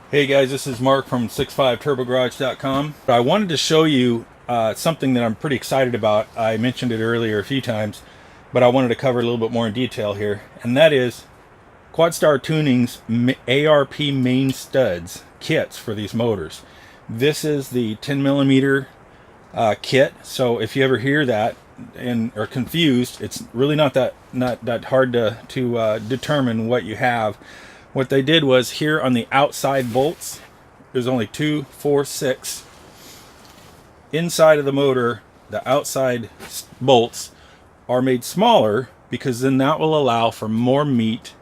Hey guys, this is Mark from SixFiveTurboGarage.com. I wanted to show you something that I'm pretty excited about. I mentioned it earlier a few times, but I wanted to cover a little bit more in detail here. And that is Quadstar Tuning's ARP main studs kits for these motors. This is the 10 millimeter kit. So if you ever hear that and are confused, it's really not that hard to determine what you have. What they did was, here on the outside bolts, there's only 2, 4, 6. Inside of the motor, the outside bolts are made smaller because then that will allow for more meat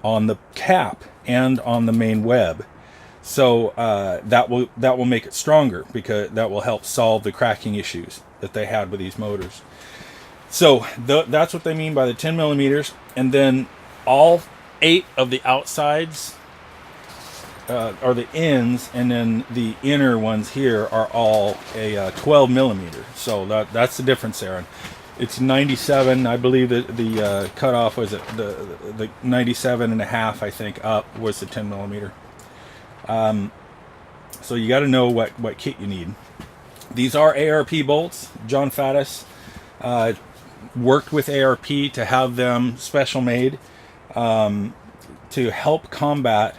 on the cap and on the main web. So that will make it stronger, because that will help solve the cracking issues that they had with these motors. So that's what they mean by the 10 millimeters. And then all 8 of the outsides are the ends, and then the inner ones here are all a 12 millimeter. So that's the difference there. It's 97, I believe that the cutoff was at the 97 and a half, I think, up was the 10 millimeter. So you got to know what kit you need. These are ARP bolts. John Faddis worked with ARP to have them special made to help combat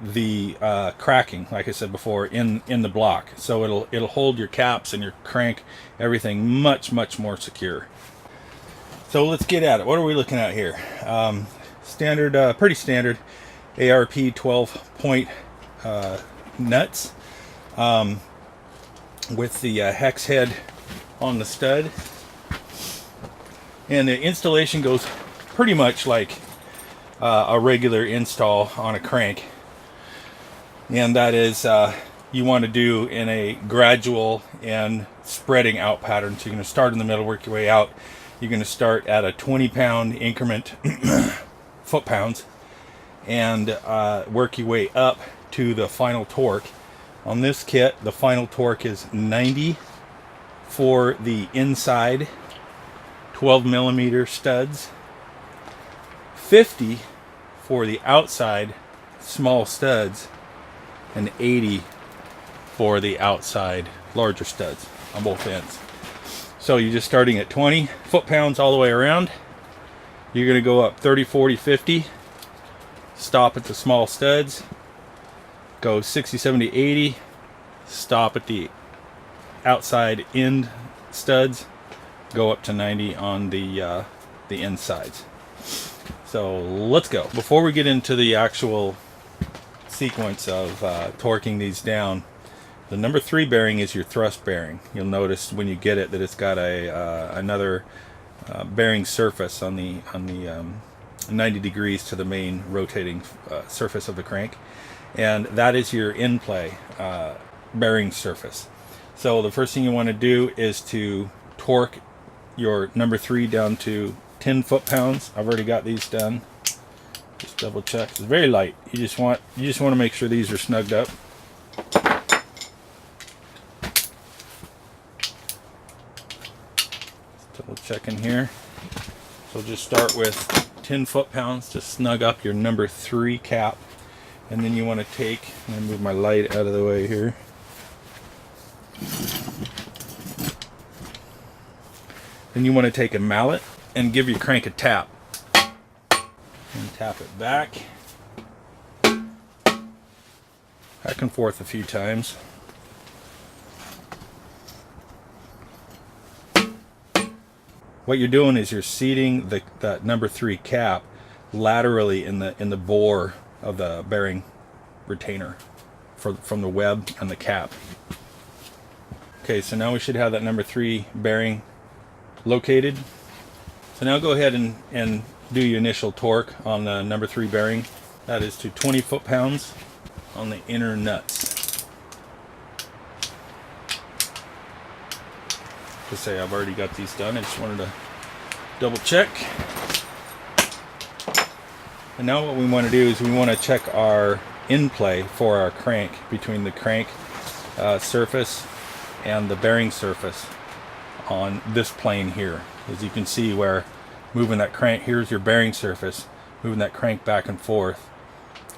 the cracking, like I said before, in the block. So it'll hold your caps and your crank, everything much more secure. So let's get at it. What are we looking at here? Standard, pretty standard ARP 12-point nuts with the hex head on the stud, and the installation goes pretty much like a regular install on a crank, and that is you want to do in a gradual and spreading out pattern. So you're going to start in the middle, work your way out. You're going to start at a 20-pound increment, foot-pounds, and work your way up to the final torque. On this kit, the final torque is 90 for the inside 12 millimeter studs, 50 for the outside small studs, and 80 for the outside larger studs on both ends. So you're just starting at 20 foot-pounds all the way around. You're going to go up 30, 40, 50, stop at the small studs, go 60, 70, 80, stop at the outside end studs, go up to 90 on the insides. So let's go. Before we get into the actual sequence of torquing these down, the number 3 bearing is your thrust bearing. You'll notice when you get it that it's got another bearing surface on the 90 degrees to the main rotating surface of the crank, and that is your in-play bearing surface. So the first thing you want to do is to torque your number 3 down to 10 foot-pounds. I've already got these done. Just double check. It's very light. You just want to make sure these are snugged up. Double check in here. So just start with 10 foot-pounds to snug up your number 3 cap, and then you want to take, I'm going to move my light out of the way here. Then you want to take a mallet and give your crank a tap. And tap it back and forth a few times. What you're doing is you're seating that number 3 cap laterally in the bore of the bearing retainer from the web and the cap. Okay, so now we should have that number 3 bearing located. So now go ahead and do your initial torque on the number 3 bearing. That is to 20 foot-pounds on the inner nuts. To say I've already got these done, I just wanted to double check. And now what we want to do is we want to check our in-play for our crank, between the crank surface and the bearing surface on this plane here. As you can see, where moving that crank, here's your bearing surface, moving that crank back and forth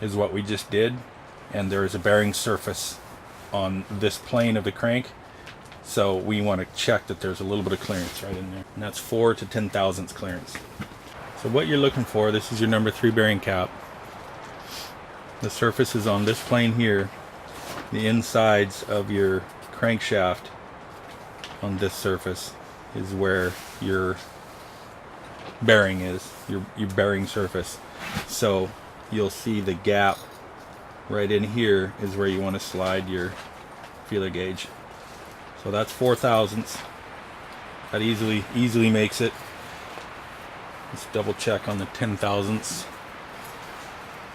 is what we just did. and there is a bearing surface on this plane of the crank. So we want to check that there's a little bit of clearance right in there. And that's 4 to 10 thousandths clearance. So what you're looking for, this is your number 3 bearing cap. The surface is on this plane here. The insides of your crankshaft on this surface is where your bearing is, your bearing surface. So you'll see the gap right in here is where you want to slide your feeler gauge. So that's 4 thousandths. That easily makes it. Let's double check on the 10 thousandths.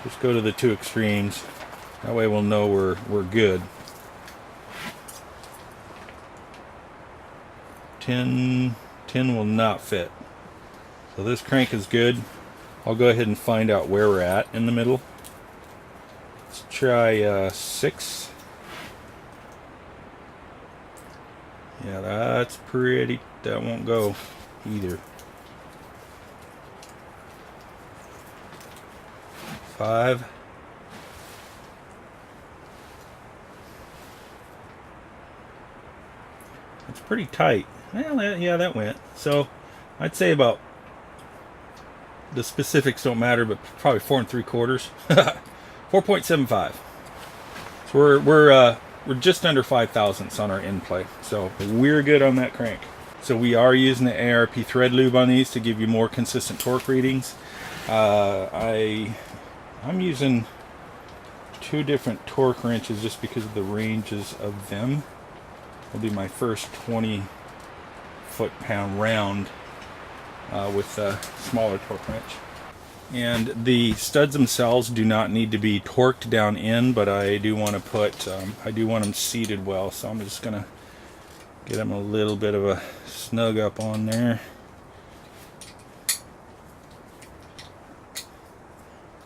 Just go to the two extremes. That way we'll know we're good. 10 will not fit. So this crank is good. I'll go ahead and find out where we're at in the middle. Let's try 6. Yeah, that's pretty, that won't go either. 5. It's pretty tight. Well, yeah, that went. So I'd say about, the specifics don't matter, but probably 4 3/4. 4.75. So we're just under 5 thousandths on our end play. So we're good on that crank. So we are using the ARP thread lube on these to give you more consistent torque readings. I'm using 2 different torque wrenches just because of the ranges of them. Will be my first 20 foot-pound round with a smaller torque wrench. And the studs themselves do not need to be torqued down in, but I do want to put, I do want them seated well, so I'm just gonna get them a little bit of a snug up on there.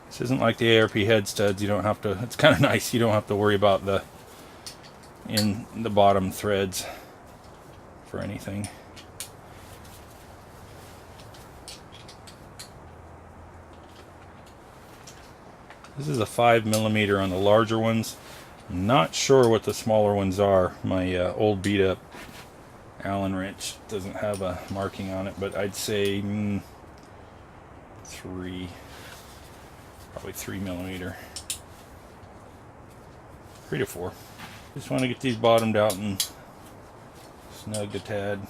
This isn't like the ARP head studs. You don't have to, it's kind of nice, you don't have to worry about the in the bottom threads for anything. This is a 5mm on the larger ones. I'm not sure what the smaller ones are. My old beat up Allen wrench doesn't have a marking on it, but I'd say 3, probably 3mm, 3 to 4. Just want to get these bottomed out and snugged a tad.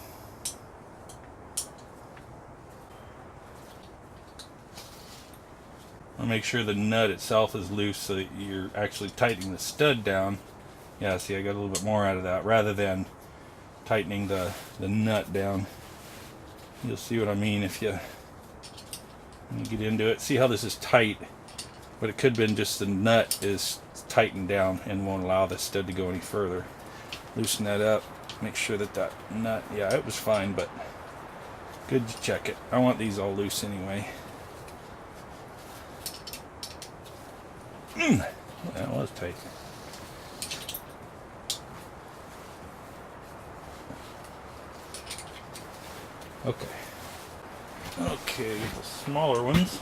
I'll make sure the nut itself is loose so that you're actually tightening the stud down. Yeah, see, I got a little bit more out of that rather than tightening the nut down. You'll see what I mean if you get into it. See how this is tight, but it could have been just the nut is tightened down and won't allow the stud to go any further. Loosen that up, make sure that that nut, yeah, it was fine, but good to check it. I want these all loose anyway. That was tight. Okay. Okay, the smaller ones.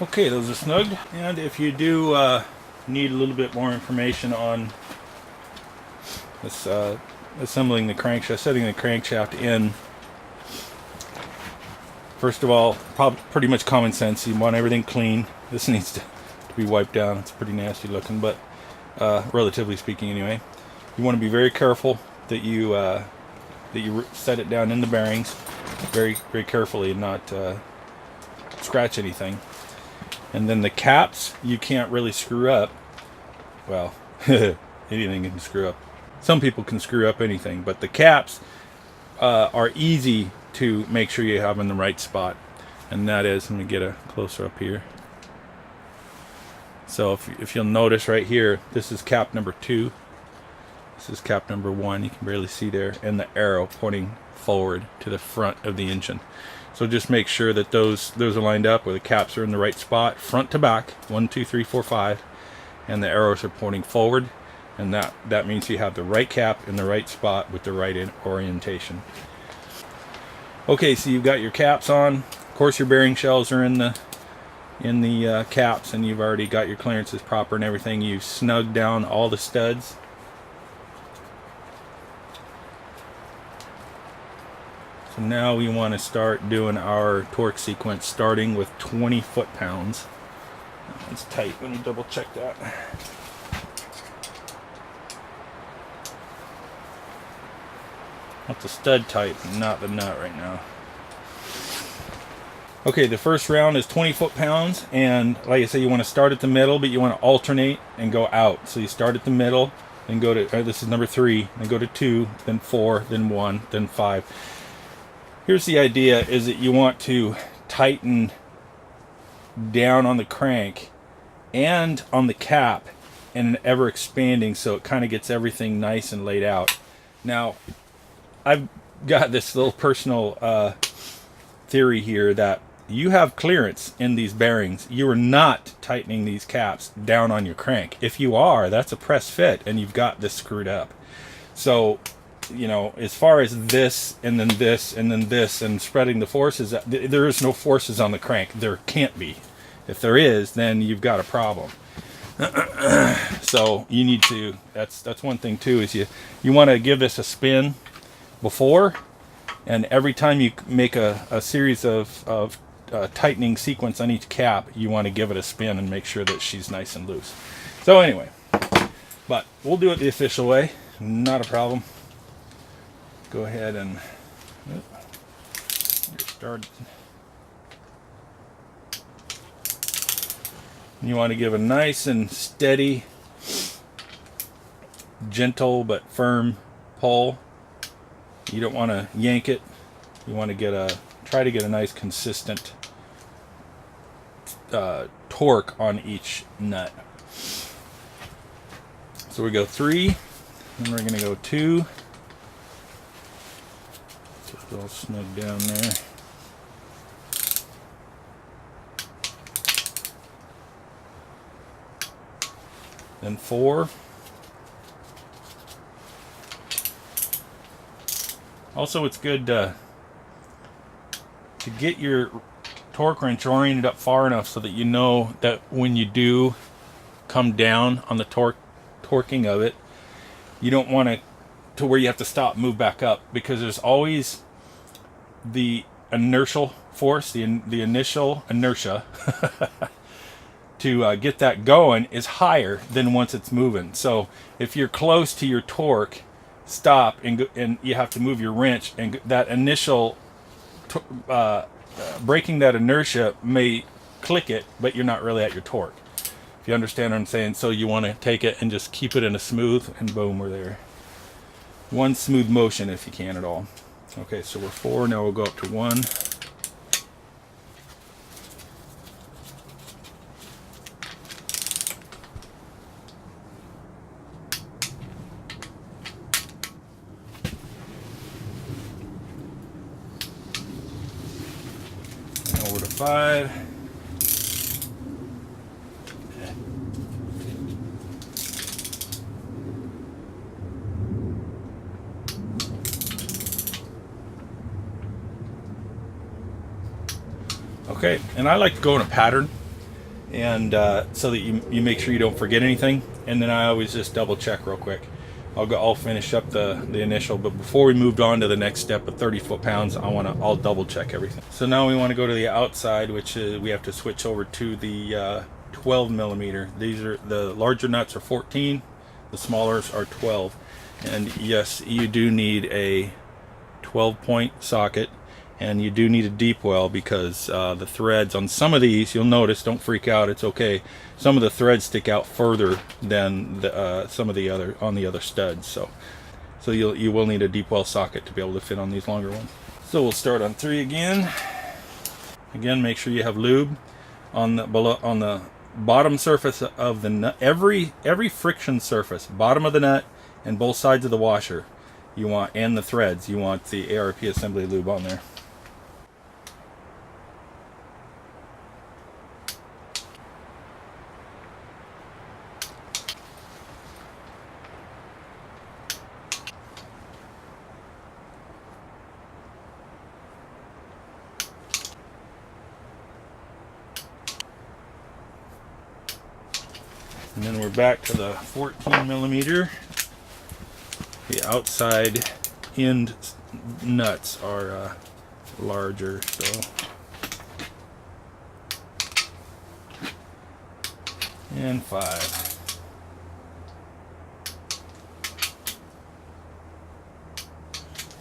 Okay, those are snugged. And if you do need a little bit more information on this assembling the crankshaft, setting the crankshaft in, first of all, pretty much common sense. You want everything clean. This needs to be wiped down. It's pretty nasty looking, but relatively speaking anyway. You want to be very careful that you set it down in the bearings very, very carefully and not scratch anything. And then the caps, you can't really screw up. Well, anything can screw up. Some people can screw up anything, but the caps are easy to make sure you have in the right spot. And that is, let me get a closer up here. So if you'll notice right here, this is cap number 2. This is cap number 1. You can barely see there, and the arrow pointing forward to the front of the engine. So just make sure that those are lined up, where the caps are in the right spot, front to back, 1, 2, 3, 4, 5, and the arrows are pointing forward, and that means you have the right cap in the right spot with the right orientation. Okay, so you've got your caps on. Of course, your bearing shells are in the caps, and you've already got your clearances proper and everything. You've snugged down all the studs. So now we want to start doing our torque sequence, starting with 20 foot-pounds. It's tight. Let me double check that. That's the stud type, not the nut right now. Okay, the first round is 20 foot-pounds, and like I say, you want to start at the middle, but you want to alternate and go out. So you start at the middle, then go to, this is number 3, then go to 2, then 4, then 1, then 5. Here's the idea, is that you want to tighten down on the crank and on the cap, and ever expanding, so it kind of gets everything nice and laid out. Now, I've got this little personal theory here that you have clearance in these bearings. You are not tightening these caps down on your crank. If you are, that's a press fit, and you've got this screwed up. So, you know, as far as this, and then this, and then this, and spreading the forces, there is no forces on the crank. There can't be. If there is, then you've got a problem. So you need to, that's one thing too, is you want to give this a spin before, and every time you make a series of tightening sequence on each cap, you want to give it a spin and make sure that she's nice and loose. So anyway, but we'll do it the official way, not a problem. Go ahead and get started. You want to give a nice and steady, gentle but firm pull. You don't want to yank it. You want to try to get a nice consistent torque on each nut. So we go 3, and we're going to go 2. So it's all snug down there. Then 4. Also, it's good to get your torque wrench oriented up far enough so that you know that when you do come down on the torquing of it, you don't want to where you have to stop, move back up, because there's always the inertial force, the initial inertia to get that going is higher than once it's moving. So if you're close to your torque, stop and you have to move your wrench, and that initial breaking that inertia may click it, but you're not really at your torque, if you understand what I'm saying. So you want to take it and just keep it in a smooth, and boom, we're there. One smooth motion if you can at all. Okay, so we're 4, now we'll go up to 1. Over to 5. Okay, and I like to go in a pattern, and so that you make sure you don't forget anything, and then I always just double check real quick. I'll finish up the initial, but before we moved on to the next step of 30 foot-pounds, I'll double check everything. So now we want to go to the outside, which is, we have to switch over to the 12 millimeter. These are the larger nuts are 14, the smallers are 12, and yes, you do need a 12-point socket. And you do need a deep well, because the threads on some of these, you'll notice, don't freak out, it's okay, some of the threads stick out further than some of the other studs. So you will need a deep well socket to be able to fit on these longer ones. So we'll start on 3 again. Again, make sure you have lube on the bottom surface of the nut. Every friction surface, bottom of the nut and both sides of the washer, you want, and the threads, you want the ARP assembly lube on there. And then we're back to the 14 millimeter. The outside end nuts are larger, so. And 5.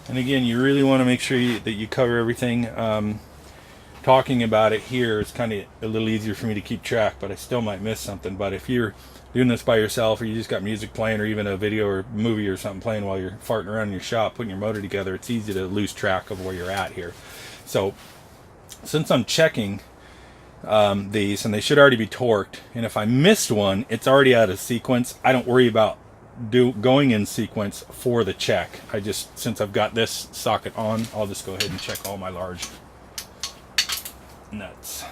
And again, you really want to make sure that you cover everything. Talking about it here is kind of a little easier for me to keep track, but I still might miss something. But if you're doing this by yourself, or you just got music playing, or even a video or movie or something playing while you're farting around in your shop putting your motor together, it's easy to lose track of where you're at here. So since I'm checking these, and they should already be torqued, and if I missed one, it's already out of sequence. I don't worry about going in sequence for the check. I just, since I've got this socket on, I'll just go ahead and check all my large nuts.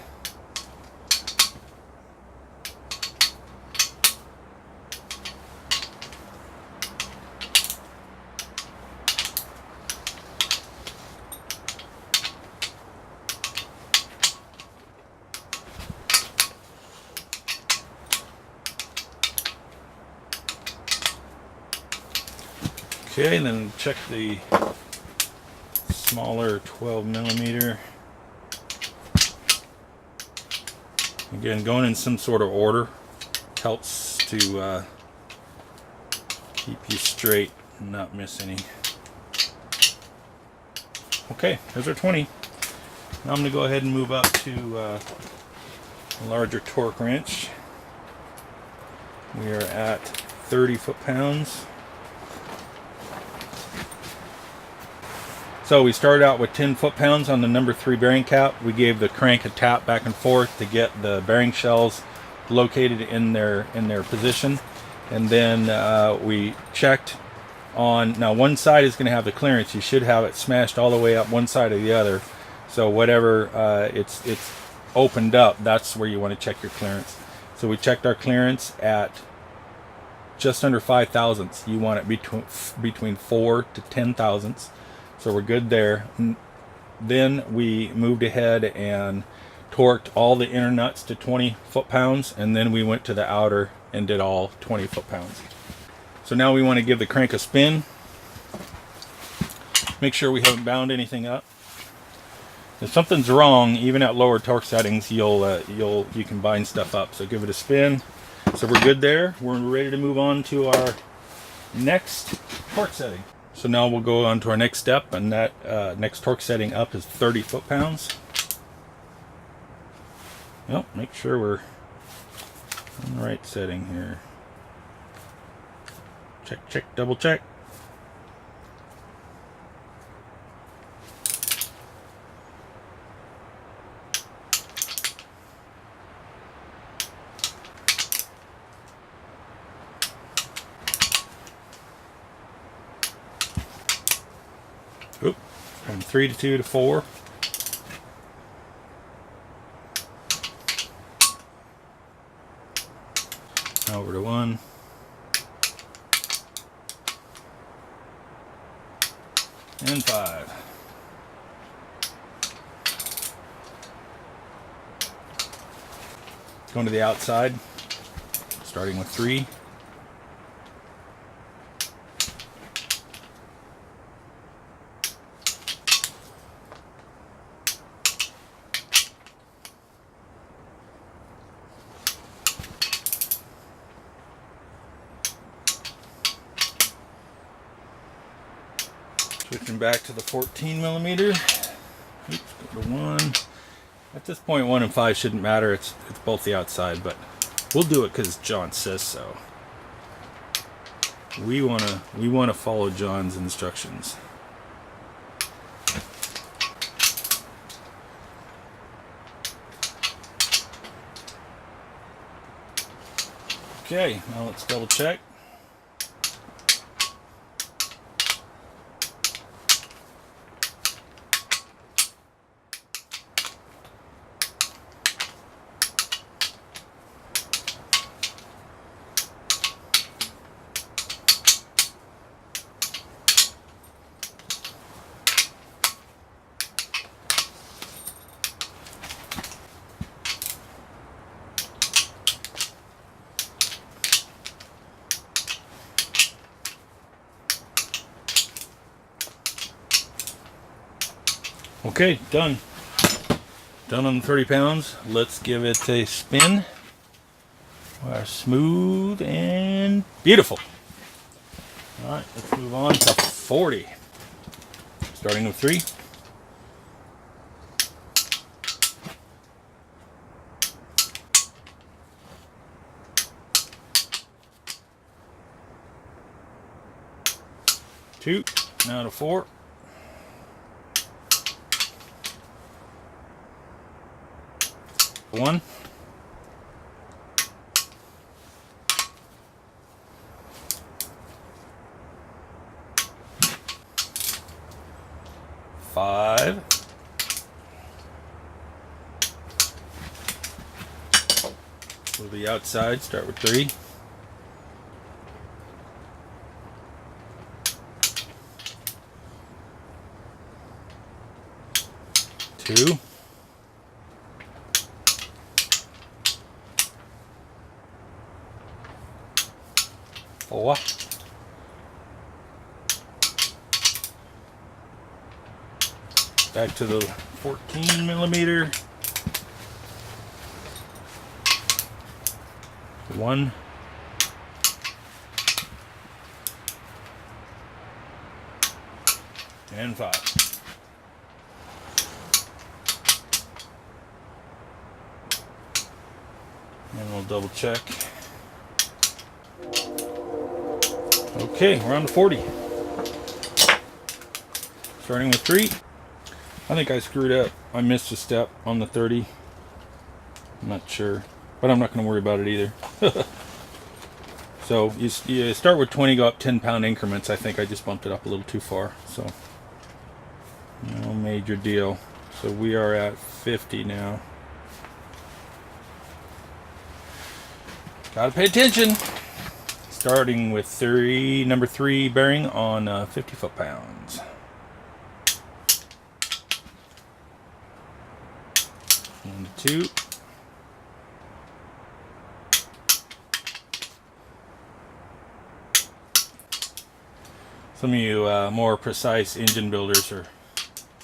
Okay, and then check the smaller 12 millimeter. Again, going in some sort of order helps to keep you straight and not miss any. Okay, there's our 20. Now I'm going to go ahead and move up to a larger torque wrench. We are at 30 foot-pounds. So we started out with 10 foot-pounds on the number 3 bearing cap. We gave the crank a tap back and forth to get the bearing shells located in their position, and then we checked on. Now one side is going to have the clearance. You should have it smashed all the way up one side or the other. So whatever it's opened up, that's where you want to check your clearance. So we checked our clearance at just under 5 thousandths. You want it between 4 to 10 thousandths. So we're good there. Then we moved ahead and torqued all the inner nuts to 20 foot-pounds, and then we went to the outer and did all 20 foot-pounds. So now we want to give the crank a spin. Make sure we haven't bound anything up. If something's wrong, even at lower torque settings, you can bind stuff up. So give it a spin. So we're good there. We're ready to move on to our next torque setting. So now we'll go on to our next step, and that next torque setting up is 30 foot-pounds. Well, make sure we're in the right setting here. Check, check, double check. Oop, from 3 to 2 to 4. Over to 1. And 5. Going to the outside, starting with 3. Switching back to the 14 millimeter. Oops, go to 1. At this point, 1 and 5 shouldn't matter. It's both the outside, but we'll do it because John says so. We wanna follow John's instructions. Okay, now let's double check. Okay, done. Done on the 30 pounds. Let's give it a spin. Smooth and beautiful. All right, let's move on to 40. Starting with 3. Two. Now to 4. 1. 5. Go to the outside, start with 3. 2. 4. Back to the 14 millimeter. 1. And 5. And we'll double check. Okay, we're on to 40. Starting with 3. I think I screwed up. I missed a step on the 30. I'm not sure, but I'm not going to worry about it either. So you start with 20, go up 10-pound increments. I think I just bumped it up a little too far. So no major deal. So we are at 50 now. Gotta pay attention. Starting with number 3 bearing on 50 foot-pounds. And 2. Some of you more precise engine builders are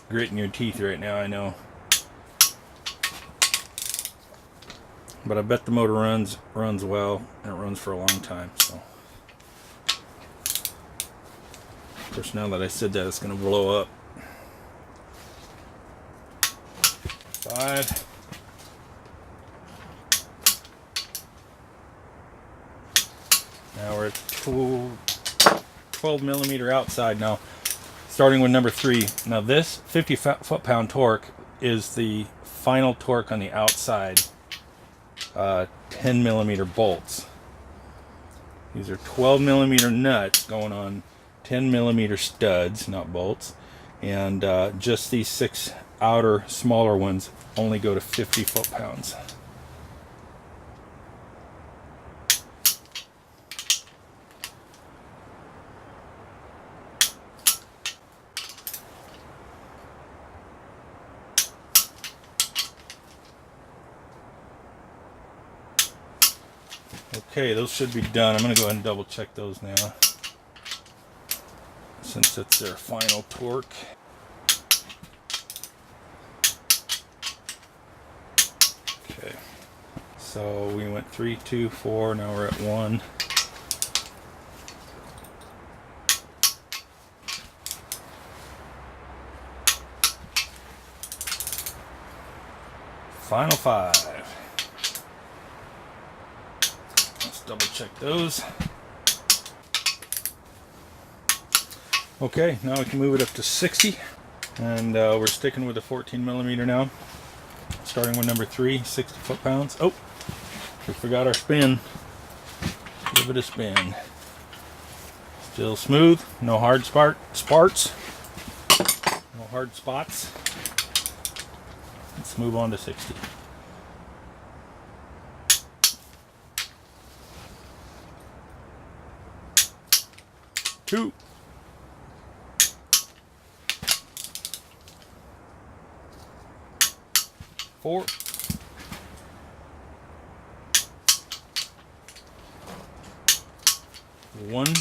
gritting your teeth right now, I know. But I bet the motor runs well, and it runs for a long time. So, of course, now that I said that, it's going to blow up. 5. Now we're at 12 millimeter outside now. Starting with number 3. Now this 50 foot-pound torque is the final torque on the outside 10 millimeter bolts. These are 12 millimeter nuts going on 10 millimeter studs, not bolts. And just these 6 outer smaller ones only go to 50 foot-pounds. Okay, those should be done. I'm going to go ahead and double check those now, since it's their final torque. Okay, so we went 3, 2, 4, now we're at 1. Final 5. Double check those. Okay, now we can move it up to 60, and we're sticking with the 14 millimeter now. Starting with number 3, 60 foot-pounds. Oh, we forgot our spin. Give it a spin. Still smooth, no hard sparks, no hard spots. Let's move on to 60. 2. 4. 1. 2.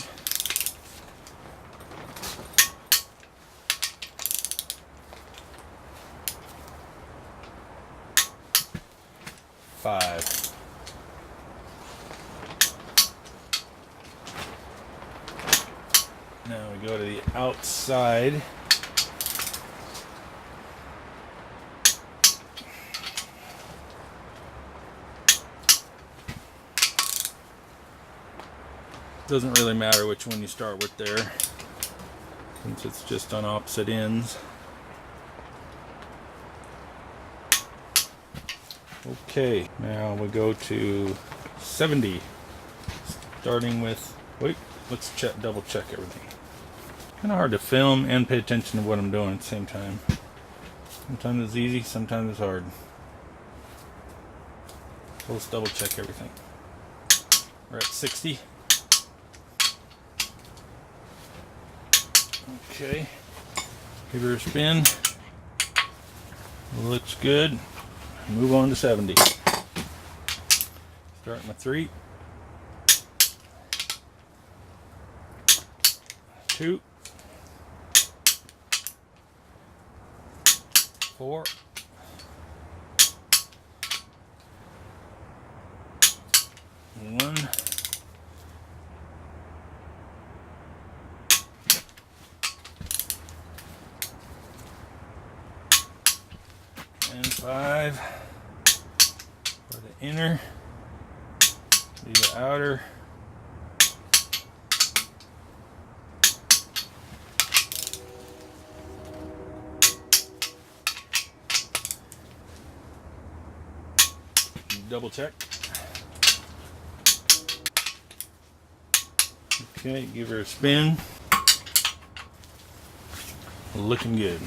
5. Now we go to the outside. Doesn't really matter which one you start with there, since it's just on opposite ends. Okay, now we go to 70, starting with, wait, let's double check everything. Kind of hard to film and pay attention to what I'm doing at the same time. Sometimes it's easy, sometimes it's hard. So let's double check everything. We're at 60. Okay, give her a spin. Looks good. Move on to 70. Starting with 3, 2, 4, 1, and 5 for the inner, do the outer, double check. Okay, give her a spin. Looking good.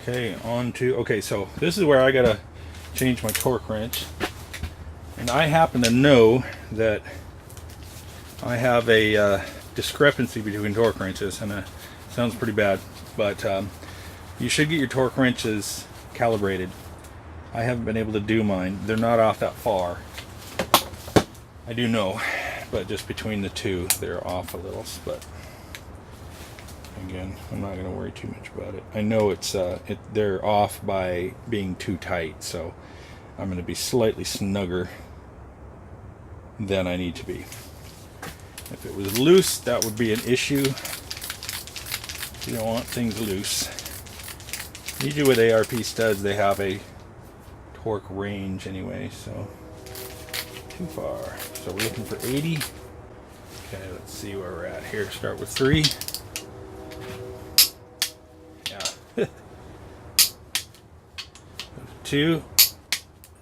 Okay, okay, so this is where I gotta change my torque wrench. And I happen to know that I have a discrepancy between torque wrenches, and it sounds pretty bad, but you should get your torque wrenches calibrated. I haven't been able to do mine. They're not off that far. I do know, but just between the two, they're off a little, but again, I'm not going to worry too much about it. I know they're off by being too tight, so I'm going to be slightly snugger than I need to be. If it was loose, that would be an issue. You don't want things loose. Usually with ARP studs, they have a torque range anyway, so too far. So we're looking for 80. Okay, let's see where we're at here. Start with 3. 2,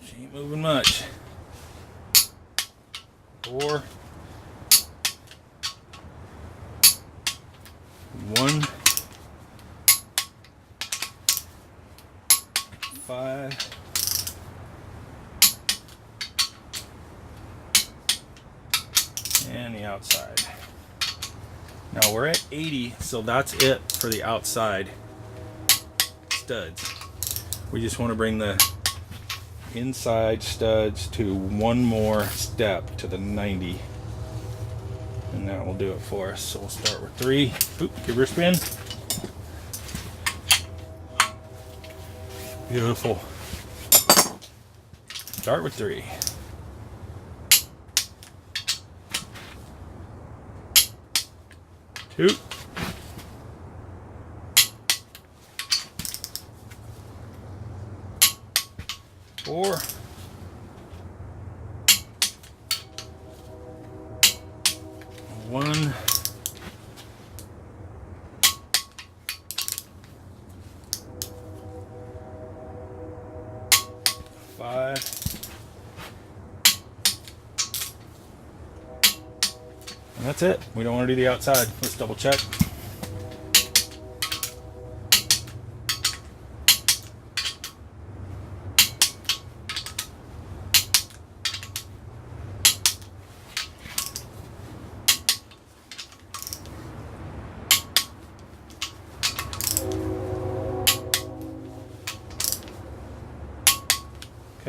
she ain't moving much. 4, 1, 5, and the outside. Now we're at 80, so that's it for the outside studs. We just want to bring the inside studs to one more step to the 90, and that will do it for us. So we'll start with 3. Oop, give her a spin. Beautiful. Start with 3. 2. 4. 1. 5. And that's it. We don't want to do the outside. Let's double check.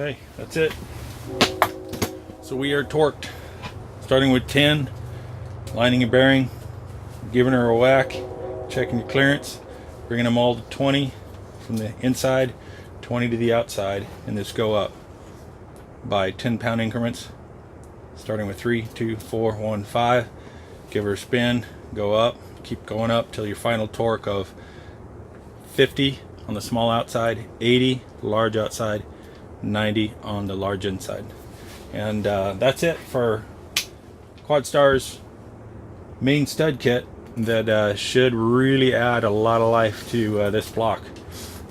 Okay, that's it. So we are torqued, starting with 10, lining a bearing, giving her a whack, checking your clearance, bringing them all to 20, from the inside, 20 to the outside, and this go up by 10-pound increments, starting with 3, 2, 4, 1, 5. Give her a spin, go up, keep going up till your final torque of 50 on the small outside, 80 large outside, 90 on the large inside. And that's it for Quadstar's main stud kit that should really add a lot of life to this block.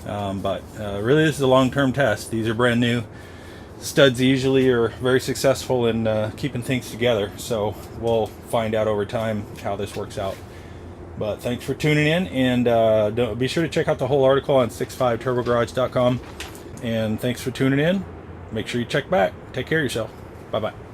But really, this is a long-term test. These are brand new. Studs usually are very successful in keeping things together, so we'll find out over time how this works out. But thanks for tuning in, and be sure to check out the whole article on SixFiveTurboGarage.com. And thanks for tuning in. Make sure you check back. Take care of yourself. Bye-bye.